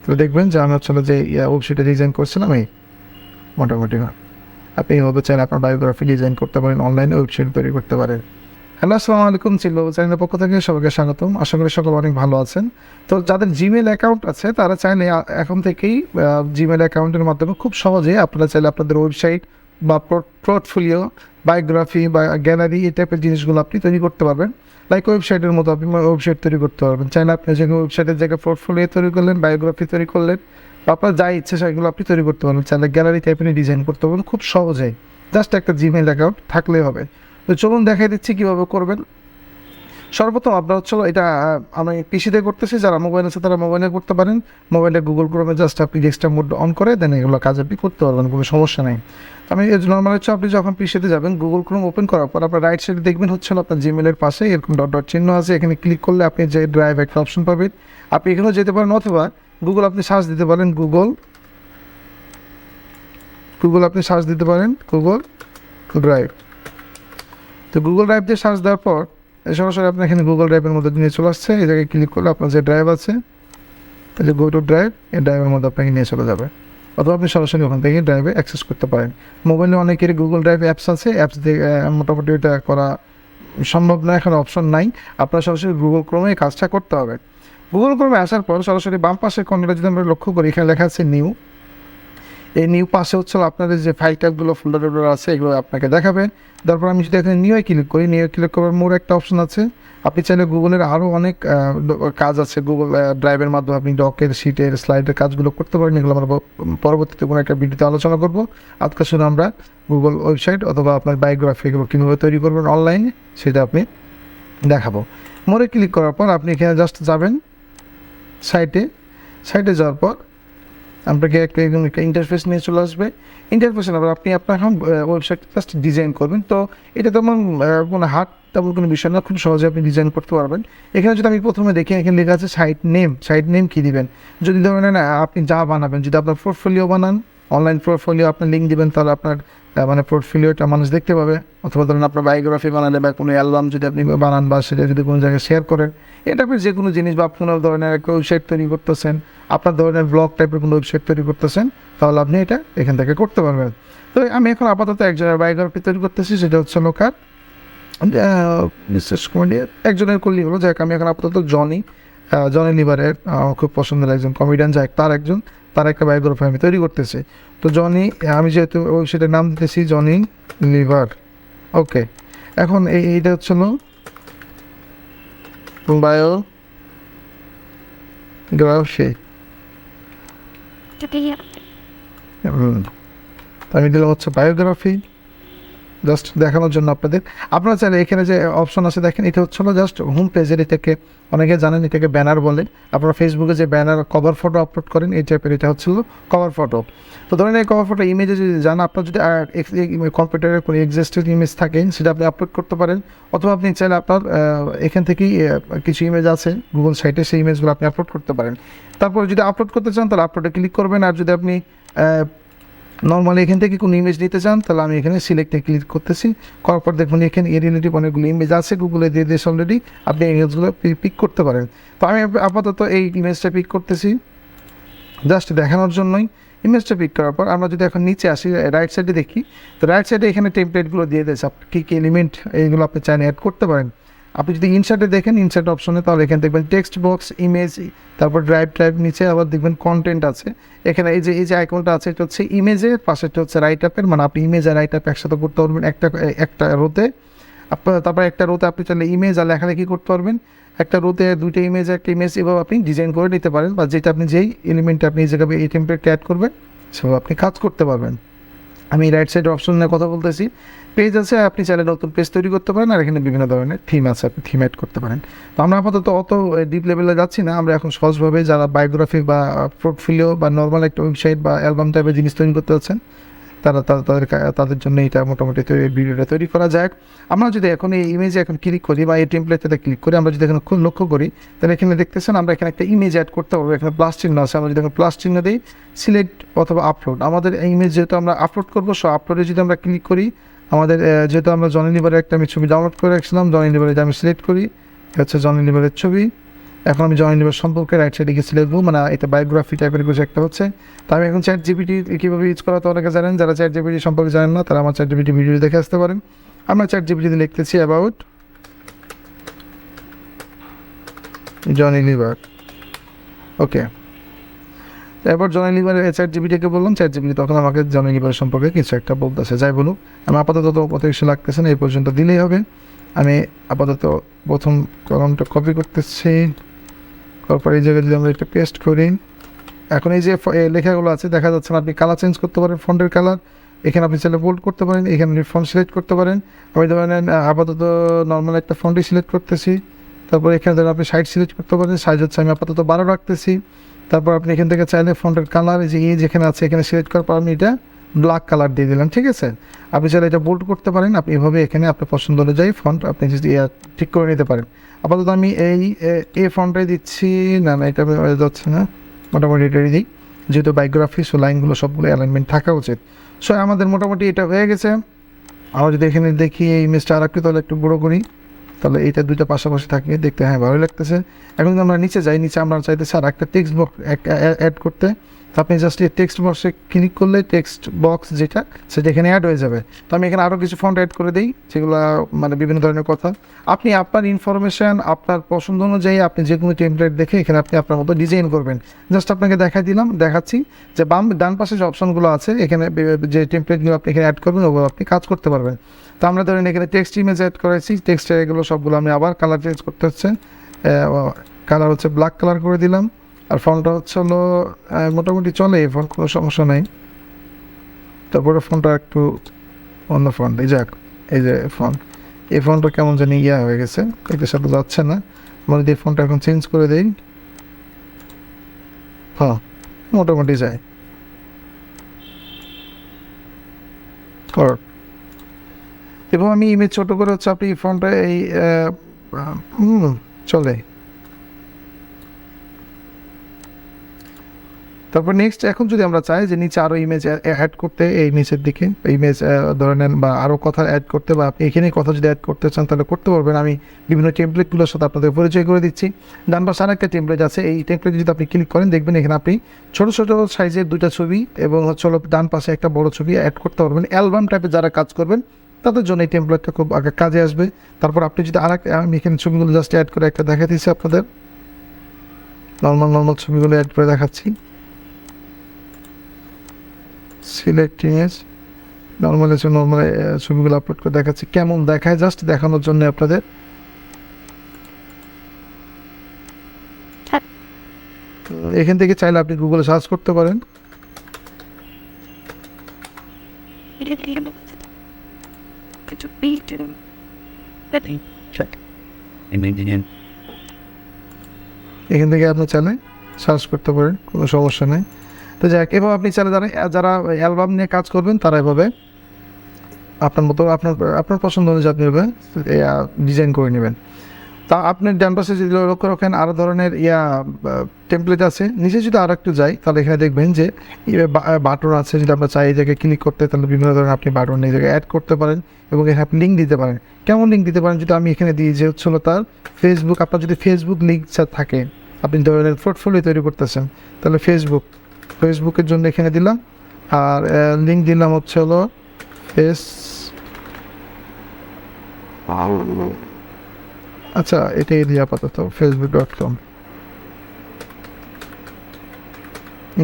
তো দেখবেন যে আমি হচ্ছে যে ওয়েবসাইটে ডিজাইন করছিলাম এই মোটামুটি। আপনি এইভাবে চাইলে আপনার বায়োগ্রাফি ডিজাইন করতে পারেন, অনলাইনে ওয়েবসাইট তৈরি করতে পারেন। হ্যালো, আসসালামু আলাইকুম। বাবু চ্যানেলের পক্ষ থেকে সবাইকে স্বাগতম। আশা করি সকল অনেক ভালো আছেন। তো যাদের জিমেল অ্যাকাউন্ট আছে তারা চাইলে এখন থেকেই জিমেল অ্যাকাউন্টের মাধ্যমে খুব সহজে আপনারা চাইলে আপনাদের ওয়েবসাইট বা পোর্টফোলিও, বায়োগ্রাফি বা গ্যালারি এই টাইপের জিনিসগুলো আপনি তৈরি করতে পারবেন। লাইক ওয়েবসাইটের মতো আপনি ওয়েবসাইট তৈরি করতে পারবেন। চাইলে আপনি যে ওয়েবসাইটের জায়গায় পোর্টফোলিও তৈরি করলেন, বায়োগ্রাফি তৈরি করলেন, বা আপনার যা ইচ্ছে সেগুলো আপনি তৈরি করতে পারবেন। চাইলে গ্যালারি টাইপের ডিজাইন করতে পারবেন খুব সহজেই, জাস্ট একটা জিমেল অ্যাকাউন্ট থাকলেই হবে। তো চলুন দেখাই দিচ্ছি কীভাবে করবেন। সর্বপ্রথম আপনার হচ্ছে এটা আমি পিসিতে করতেছি, যারা মোবাইল আছে তারা মোবাইলে করতে পারেন। মোবাইলে গুগল ক্রোমে জাস্ট আপনি ডেস্কটপ মোড অন করে দেন, এগুলো কাজ আপনি করতে পারবেন, কোনো সমস্যা নেই। আমি নর্মাল হচ্ছে আপনি যখন পিসিতে যাবেন, গুগল ক্রোম ওপেন করার পর আপনার রাইট সাইডে দেখবেন হচ্ছিল আপনার জিমেলের পাশে এরকম ডট ডট চিহ্ন আছে। এখানে ক্লিক করলে আপনি যে ড্রাইভ একটা অপশন পাবেন, আপনি এখানেও যেতে পারেন, অথবা গুগল আপনি সার্চ দিতে পারেন, গুগল আপনি সার্চ দিতে পারেন গুগল ড্রাইভ। তো গুগল ড্রাইভ দিয়ে সার্চ দেওয়ার পর সরাসরি আপনি এখানে গুগল ড্রাইভের মধ্যে নিয়ে চলে আসছে। এই জায়গায় ক্লিক করলে আপনার যে ড্রাইভ আছে, এই যে গো টু ড্রাইভ, এই ড্রাইভের মধ্যে আপনাকে নিয়ে চলে যাবে, অথবা আপনি সরাসরি ওখান থেকে ড্রাইভে অ্যাক্সেস করতে পারেন। মোবাইলে অনেকেরই গুগল ড্রাইভ অ্যাপস আছে, অ্যাপস দিয়ে মোটামুটি এটা করা সম্ভব না, এখন অপশন নাই। আপনার সরাসরি গুগল ক্রোমে এই কাজটা করতে হবে। গুগল ক্রোমে আসার পর সরাসরি বাম পাশের কর্নারে যদি আমরা লক্ষ্য করি, এখানে লেখা আছে নিউ। এই নিউ পাশে হচ্ছে আপনাদের যে ফাইল ট্যাবগুলো, ফোল্ডার আছে, এগুলো আপনাকে দেখাবে। তারপর আমি যদি এখানে নিউ ক্লিক করি, নিউ ক্লিক করার মোর একটা অপশন আছে। আপনি চাইলে গুগলের আরও অনেক কাজ আছে গুগল ড্রাইভের মাধ্যমে আপনি ডকের, শিটের, স্লাইডের কাজগুলো করতে পারেন। এগুলো আমরা পরবর্তীতে কোনো একটা ভিডিওতে আলোচনা করবো। আজকে শুধু আমরা গুগল ওয়েবসাইট অথবা আপনার বায়োগ্রাফি এগুলো কীভাবে তৈরি করবেন অনলাইনে সেটা আপনি দেখাবো। মোরে ক্লিক করার পর আপনি এখানে জাস্ট যাবেন সাইটে যাওয়ার পর আপনাকে একটা ইন্টারফেস নিয়ে চলে আসবে। ইন্টারফেসে আবার আপনি আপনার এখন ওয়েবসাইট জাস্ট ডিজাইন করবেন। তো এটা তেমন কোনো হার্ড তেমন কোনো বিষয় না, খুব সহজে আপনি ডিজাইন করতে পারবেন। এখানে যদি আমি প্রথমে দেখি, এখানে লেখা আছে সাইট নেম কী দিবেন। যদি ধরেন আপনি যা বানাবেন, যদি আপনার পোর্টফোলিও বানান, অনলাইন পোর্টফোলিও আপনার লিঙ্ক দিবেন, তাহলে আপনার মানে পোর্টফোলিওটা মানুষ দেখতে পাবে। অথবা ধরেন আপনার বায়োগ্রাফি বানালে বা কোনো অ্যালবাম যদি আপনি বানান বা সেটা যদি কোনো জায়গায় শেয়ার করেন, এটা আপনি যে কোনো জিনিস বা কোনো ধরনের একটা ওয়েবসাইট তৈরি করতেছেন, আপনার ধরনের ব্লগ টাইপের কোনো ওয়েবসাইট তৈরি করতেছেন, তাহলে আপনি এটা এখান থেকে করতে পারবেন। তো আমি এখন আপাতত একজনের বায়োগ্রাফি তৈরি করতেছি, সেটা হচ্ছে লোকার বিশেষ করে একজনের করলেই হলো। যাক, আমি এখন আপাতত জনি লিভারের খুব পছন্দের একজন কমেডিয়ান, যাক তার একটা বায়োগ্রাফি আমি তৈরি করতেছি। তো জনি, আমি যেহেতু ওয়েবসাইটের নাম দিতেছি জনি লিভার। ওকে, এখন এইটা হচ্ছে বায়োগ্রাফি। আমি দিলাম হচ্ছে বায়োগ্রাফি, জাস্ট দেখানোর জন্য আপনারা চাইলে এখানে যে অপশন আছে দেখেন, এটা হচ্ছিল জাস্ট হোম পেজের, এটাকে অনেকে জানেন এটাকে ব্যানার বলে। আপনারা ফেসবুকে যে ব্যানার কভার ফটো আপলোড করেন এই টাইপের, এটা হচ্ছিল কভার ফটো। তো ধরেন এই কভার ফটো ইমেজে যদি যান, আপনার যদি কম্পিউটারের কোনো এক্সিস্টেড ইমেজ থাকে সেটা আপনি আপলোড করতে পারেন, অথবা আপনি চাইলে আপনার এখান থেকেই কিছু ইমেজ আছে গুগল সাইটে, সেই ইমেজগুলো আপনি আপলোড করতে পারেন। তারপর যদি আপলোড করতে চান তাহলে আপলোডে ক্লিক করবেন। আর যদি আপনি নর্মালি এখান থেকে কোনো ইমেজ নিতে চান, তাহলে আমি এখানে সিলেক্টে ক্লিক করতেছি। করার পর দেখুন এখানে এর রিলেটিভ অনেকগুলো ইমেজ আছে, গুগলে দিয়ে দিয়েছে অলরেডি, আপনি ইমেজগুলো পিক করতে পারেন। তো আমি আপাতত এই ইমেজটা পিক করতেছি জাস্ট দেখানোর জন্যই। ইমেজটা পিক করার পর আমরা যদি এখন নিচে আসি, রাইট সাইডে দেখি, তো রাইট সাইডে এখানে টেমপ্লেটগুলো দিয়ে দিয়েছে, আপনি কী কী এলিমেন্ট এইগুলো আপনি চাইলে অ্যাড করতে পারেন। আপনি যদি ইনসার্টে দেখেন, ইনসার্ট অপশনে, তাহলে এখানে দেখবেন টেক্সট বক্স, ইমেজ, তারপর ড্রাইভ, নিচে আবার দেখবেন কন্টেন্ট আছে। এখানে এই যে আইকনটা আছে, এটা হচ্ছে ইমেজের, পাশেরটা হচ্ছে রাইট আপের, মানে আপনি ইমেজ আর রাইট আপ একসাথে করতে পারবেন একটা রোতে। তারপর একটা রোতে আপনি চাইলে ইমেজ আর লেখালেখি করতে পারবেন। একটা রোতে দুইটা ইমেজ, একটা ইমেজ, এভাবে আপনি ডিজাইন করে নিতে পারেন, বা যেটা আপনি যেই এলিমেন্টে আপনি এই জায়গায় এই টেমপ্লেটটা অ্যাড করবেন সেভাবে আপনি কাজ করতে পারবেন। আমি রাইট সাইড অপশন নিয়ে কথা বলতেছি। পেজ আছে, আপনি চাইলে নতুন পেজ তৈরি করতে পারেন, আর এখানে বিভিন্ন ধরনের থিম আছে, আপনি থিম অ্যাড করতে পারেন। তো আমরা আপাতত অত ডিপ লেভেলে যাচ্ছি না, আমরা এখন সহজভাবে যারা বায়োগ্রাফি বা পোর্টফোলিও বা নর্মাল একটা ওয়েবসাইট বা অ্যালবাম টাইপের জিনিস তৈরি করতে যাচ্ছেন, তাদের জন্য এটা মোটামুটি ভিডিওটা তৈরি করা যায়। আমরা যদি এখন এই ইমেজে এখন ক্লিক করি বা এই টেমপ্লেটটাতে ক্লিক করি, আমরা যদি এখানে খুব লক্ষ্য করি, তাহলে এখানে দেখতেছেন আমরা এখানে একটা ইমেজ অ্যাড করতে পারবো। এখানে প্লাস চিহ্ন আছে, আমরা যদি এখন প্লাস চিহ্ন দিই, সিলেক্ট অথবা আপলোড, আমাদের এই ইমেজ যেহেতু আমরা আপলোড করবো, সো আপলোডে যদি আমরা ক্লিক করি, আমাদের যেহেতু আমরা জনি লিভারের একটা আমি ছবি ডাউনলোড করে রাখছিলাম, জনি লিভারে আমি সিলেক্ট করি, হচ্ছে জনি লিভারের ছবি। এখন আমি জয়েন লিভার সম্পর্কে রাইট সাইডে গেছি লিখবো, মানে এটা বায়োগ্রাফি টাইপের কিছু একটা হচ্ছে। তো আমি এখন চ্যাট জিপিটি কীভাবে ইউজ করা তো অনেকে জানেন, যারা চ্যাট জিপিটি সম্পর্কে জানেন না তারা আমার চ্যাট জিপিটি ভিডিও দেখে আসতে পারেন। আমরা চ্যাট জিপিটিতে লিখতেছি অ্যাবাউট জনি লিভার। ওকে, এরপর জনি লিভারের চ্যাট জিপিটিকে বললাম, চ্যাট জিপিটি তখন আমাকে জনি লিভার সম্পর্কে কিছু একটা বলতেছে। যাই বলুক, আমি আপাতত অত কিছু লাগতেছে না, এই পর্যন্ত দিলেই হবে। আমি আপাতত প্রথম কলমটা কপি করতেছি, তারপর এই জায়গায় যদি আমরা একটা পেস্ট করি, এখন এই যে লেখাগুলো আছে দেখা যাচ্ছে না, আপনি কালার চেঞ্জ করতে পারেন, ফন্টের কালার এখানে আপনি চাইলে বোল্ড করতে পারেন, এখানে ফন্ট সিলেক্ট করতে পারেন। আমি ধরেন আপাতত নর্মাল একটা ফন্টই সিলেক্ট করতেছি, তারপর এখানে ধরেন আপনি সাইজ সিলেক্ট করতে পারেন, সাইজ হচ্ছে আমি আপাতত 12 রাখতেছি। তারপর আপনি এখান থেকে চাইলে ফন্টের কালার এই যে যেখানে আছে এখানে সিলেক্ট করার পর আমি এটা ব্ল্যাক কালার দিয়ে দিলাম, ঠিক আছে। আপনি চাইলে এটা বোল্ড করতে পারেন, আপনি এভাবে এখানে আপনার পছন্দ অনুযায়ী ফন্ট আপনি যদি ঠিক করে নিতে পারেন। আপাতত আমি এই ফন্টটাই দিচ্ছি, না এটা যাচ্ছে না, মোটামুটি এটাই দিই, যেহেতু বায়োগ্রাফি সো লাইনগুলো সবগুলো অ্যালাইনমেন্ট থাকা উচিত। সো আমাদের মোটামুটি এটা হয়ে গেছে। আমরা যদি এখানে দেখি এই ইমেজটা আর একটু তাহলে একটু বড়ো করি, তাহলে এইটা দুইটা পাশাপাশি থাকে দেখতে, হ্যাঁ ভালো লাগতেছে। এখন যদি আমরা নিচে যাই, নিচে আমরা চাইতেছি আর একটা টেক্সট বক্স অ্যাড করতে, তো আপনি জাস্ট এই টেক্সট বক্সে ক্লিক করলে টেক্সট বক্স যেটা সেটা এখানে অ্যাড হয়ে যাবে। তো আমি এখানে আরও কিছু ফন্ট অ্যাড করে দিই, যেগুলো মানে বিভিন্ন ধরনের কথা। আপনি আপনার ইনফরমেশান আপনার পছন্দ অনুযায়ী আপনি যে কোনো টেমপ্লেট দেখে এখানে আপনি আপনার মতো ডিজাইন করবেন। জাস্ট আপনাকে দেখাচ্ছি যে ডান পাশে যে অপশনগুলো আছে এখানে যে টেমপ্লেটগুলো আপনি এখানে অ্যাড করবেন ওগুলো আপনি কাজ করতে পারবেন। তো আমরা ধরেন এখানে টেক্সট ইমেজ অ্যাড করেছি, টেক্সটের এগুলো সবগুলো আমি আবার কালার চেঞ্জ করতে হচ্ছে, কালার হচ্ছে ব্ল্যাক কালার করে দিলাম। আর ফন্টটা হচ্ছে হলো মোটামুটি চলে, এই ফন্ট কোনো সমস্যা নেই। তারপরে ফন্টটা একটু অন্য ফন্ট, এই যাক এই যে ফন্ট, এই ফন্টটা কেমন জানি হয়ে গেছে, এটার সাথে যাচ্ছে না, মানে এই ফন্টটা এখন চেঞ্জ করে দিই। হ্যাঁ মোটামুটি যায়। এবং আমি ইমেজ ছোটো করে হচ্ছে আপনি ফন্টটা এই চলে। তারপর নেক্সট এখন যদি আমরা চাই যে নিচে আরও ইমেজ অ্যাড করতে, এই নিচের দিকে ইমেজ ধরে নেন বা আরও কথা অ্যাড করতে, বা আপনি এখানে কথা যদি অ্যাড করতে চান তাহলে করতে পারবেন। আমি বিভিন্ন টেমপ্লেটগুলোর সাথে আপনাদের পরিচয় করে দিচ্ছি। ডান পাশে আরেকটা টেমপ্লেট আছে, এই টেমপ্লেট যদি আপনি ক্লিক করেন দেখবেন এখানে আপনি ছোটো ছোটো সাইজের দুইটা ছবি এবং হচ্ছে ডান পাশে একটা বড় ছবি অ্যাড করতে পারবেন। অ্যালবাম টাইপের যারা কাজ করবেন তাদের জন্য এই টেমপ্লেটটা খুব আগে কাজে আসবে। তারপর আপনি যদি আমি এখানে ছবিগুলো জাস্ট অ্যাড করে একটা দেখা দিচ্ছি আপনাদের, নর্মাল ছবিগুলো অ্যাড করে দেখাচ্ছি। সিলেক্ট ইমেজ নর্মাল ছবিগুলো আপলোড করে দেখাচ্ছি কেমন দেখায়, জাস্ট দেখানোর জন্য আপনাদের। এখান থেকে চাইলে আপনি গুগলে সার্চ করতে পারেন। এখান থেকে আপনি চাইলে সার্চ করতে পারেন, কোনো সমস্যা নেই। তো যাক, এভাবে আপনি চাইলে যারা অ্যালবাম নিয়ে কাজ করবেন তারা এভাবে আপনার মতো আপনার পছন্দ অনুযায়ী আপনি এভাবে ডিজাইন করে নেবেন। তা আপনার ডান পাশে যদি লক্ষ্য রাখেন আরও ধরনের টেমপ্লেট আছে। নিচে যদি আরও একটু যাই তাহলে এখানে দেখবেন যে বাটন আছে, যদি আপনার চাই এই জায়গায় ক্লিক করতে তাহলে বিভিন্ন ধরনের আপনি বাটন এই জায়গায় অ্যাড করতে পারেন এবং এখানে আপনি লিঙ্ক দিতে পারেন। কেমন লিঙ্ক দিতে পারেন, যদি আমি এখানে দিই যে হচ্ছিল তার ফেসবুক, আপনার যদি ফেসবুক লিঙ্ক থাকে, আপনি ধরনের পোর্টফোলিও তৈরি করতেছেন তাহলে ফেসবুকের জন্য এখানে দিলাম, আর লিঙ্ক দিলাম হচ্ছে হলো আচ্ছা এটাই দিই আপাতত facebook.com।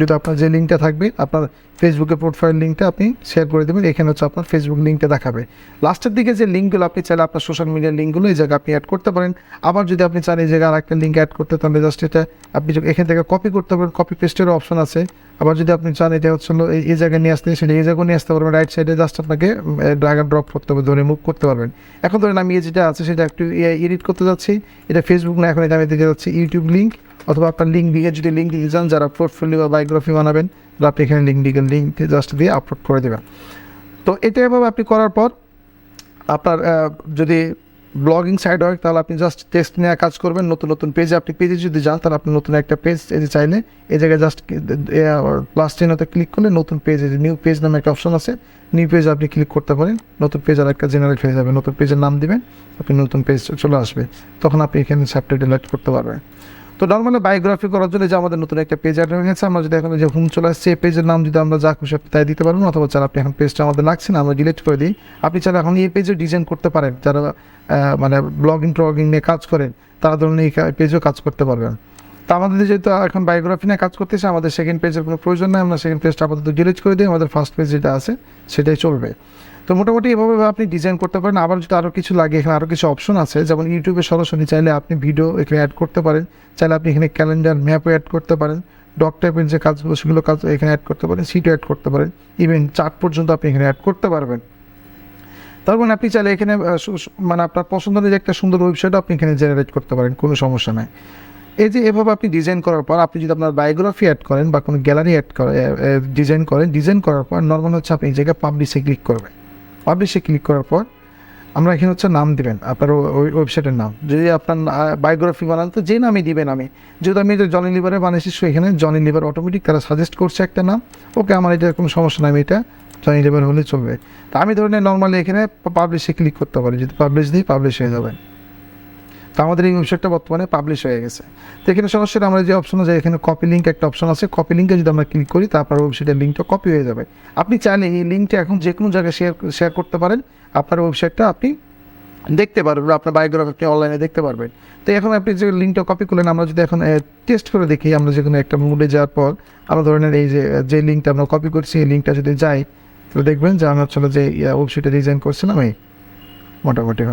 যদি আপনার যে লিঙ্কটা থাকবে আপনার ফেসবুকের প্রোফাইল লিঙ্কটা আপনি শেয়ার করে দেবেন, এখানে হচ্ছে আপনার ফেসবুক লিঙ্কটা দেখাবে। লাস্টের দিকে যে লিঙ্কগুলো আপনি চাইলে আপনার সোশ্যাল মিডিয়ার লিঙ্কগুলো এই জায়গায় আপনি অ্যাড করতে পারেন। আবার যদি আপনি চান এই জায়গায় আর একটা লিঙ্ক অ্যাড করতে তাহলে জাস্ট এটা আপনি এখান থেকে কপি করতে পারেন, কপি পেস্টেরও অপশন আছে। আবার যদি আপনি চান এটা হচ্ছে এই জায়গায় নিয়ে আসতে, সেটা এই জায়গায় নিয়ে আসতে পারবেন, রাইট সাইডে জাস্ট আপনাকে ড্র্যাগ অ্যান্ড ড্রপ করতে হবে, ধরে মুভ করতে পারবেন। এখন ধরেন আমি যেটা আছে সেটা একটু এডিট করতে যাচ্ছি, এটা ফেসবুক না, এখন এটা আমি দিতে যাচ্ছি ইউটিউব লিঙ্ক, অথবা আপনার লিঙ্ক দিয়ে যদি লিঙ্ক দিতে চান যারা পোর্টফোলিও বা বায়োগ্রাফি বানাবেন তাহলে আপনি এখানে লিঙ্ক জাস্ট দিয়ে আপলোড করে দেবেন। তো এটা এভাবে আপনি করার পর আপনার যদি ব্লগিং সাইট হয় তাহলে আপনি জাস্ট টেক্সট নিয়ে কাজ করবেন। নতুন পেজে আপনি যদি যান তাহলে আপনি নতুন একটা পেজ চাইলে এই জায়গায় জাস্ট প্লাস চিহ্নতে ক্লিক করলে নতুন পেজ, নিউ পেজ নামে একটা অপশন আছে, নিউ পেজে আপনি ক্লিক করতে পারেন। নতুন পেজ আর একটা জেনারেট হয়ে যাবে, নতুন পেজের নাম দিবেন, আপনি নতুন পেজ চলে আসবে, তখন আপনি এখানে চ্যাপ্টার ডিলিট করতে পারবেন। তো নর্মালি বায়োগ্রাফি করার জন্য যে আমাদের নতুন একটা পেজ অ্যাড হয়ে গেছে, আমরা যদি এখন যে হোম চলে আসছে এই পেজের নাম যদি আমরা যা খুশি তাই দিতে পারবেন, অথবা চাইলে আপনি এখন পেজটা আমাদের লাগছে না আমরা ডিলিট করে দিই, আপনি চাইলে এখন এই পেজে ডিজাইন করতে পারেন। যারা মানে ব্লগিং নিয়ে কাজ করেন তারা ধরুন এই পেজেও কাজ করতে পারবেন। তো আমাদের যেহেতু এখন বায়োগ্রাফি নিয়ে কাজ করতেছে, আমাদের সেকেন্ড পেজের কোনো প্রয়োজন নেই, আমরা সেকেন্ড পেজটা আপাতত ডিলিট করে দিই, আমাদের ফার্স্ট পেজ যেটা আছে সেটাই চলবে। তো মোটামুটি এভাবে আপনি ডিজাইন করতে পারেন। আবার যদি আরও কিছু লাগে, এখানে আরও কিছু অপশন আছে, যেমন ইউটিউবে সরাসরি চাইলে আপনি ভিডিও এখানে অ্যাড করতে পারেন, চাইলে আপনি এখানে ক্যালেন্ডার ম্যাপও অ্যাড করতে পারেন, ডক টাইপের যে কাজগুলো সেগুলো কাজ এখানে অ্যাড করতে পারেন, সিটও অ্যাড করতে পারেন, ইভেন চার্ট পর্যন্ত আপনি এখানে অ্যাড করতে পারবেন। তার মানে আপনি চাইলে এখানে মানে আপনার পছন্দের যে একটা সুন্দর ওয়েবসাইটও আপনি এখানে জেনারেট করতে পারেন, কোনো সমস্যা নাই। এই যে এভাবে আপনি ডিজাইন করার পর আপনি যদি আপনার বায়োগ্রাফি অ্যাড করেন বা কোনো গ্যালারি অ্যাড করে ডিজাইন করেন, ডিজাইন করার পর নর্মাল হচ্ছে আপনি এই জায়গায় পাবলিশে ক্লিক করবেন। পাবলিশে ক্লিক করার পর আমরা এখানে হচ্ছে নাম দিবেন আপনার ওই ওয়েবসাইটের নাম। যদি আপনার বায়োগ্রাফি বানান তো যে নামই দিবেন, আমি যেহেতু আমি জনি লিভারে বানিয়েছি সো এখানে জনি লিভার অটোমেটিক তারা সাজেস্ট করছে একটা নাম, ওকে আমার এটা কোনো সমস্যা নাই, আমি এটা জনি লিভার হলে চলবে। তা আমি ধরনের নর্মালি এখানে পাবলিশে ক্লিক করতে পারি, যদি পাবলিশ দিই পাবলিশ হয়ে যাবে। তো আমাদের এই ওয়েবসাইটটা বর্তমানে পাবলিশ হয়ে গেছে। তো এখানে সরাসরি আমরা যে অপশন আছে এখানে কপি লিঙ্ক একটা অপশন আছে, কপি লিঙ্কে যদি আমরা ক্লিক করি তারপর ওয়েবসাইটের লিঙ্কটা কপি হয়ে যাবে। আপনি চাইলে এই লিঙ্কটা এখন যে কোনো জায়গায় শেয়ার করতে পারেন, আপনার ওয়েবসাইটটা আপনি দেখতে পারবেন, আপনার বায়োগ্রাফি আপনি অনলাইনে দেখতে পারবেন। তো এখন আপনি যে লিঙ্কটা কপি করলেন, আমরা যদি এখন টেস্ট করে দেখি, আমরা যে কোনো একটা মুডে যাওয়ার পর আমরা ধরনের এই যে লিঙ্কটা আমরা কপি করছি এই লিঙ্কটা যদি যাই তো দেখবেন যে আমরা হচ্ছে যে ওয়েবসাইটে ডিজাইন করছিলাম এই মোটামুটি।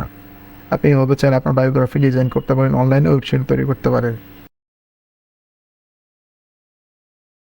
আপনি এভাবে চাইলে আপনার বায়োগ্রাফি ডিজাইন করতে পারেন, অনলাইনে ওয়েবসাইট তৈরি করতে পারেন।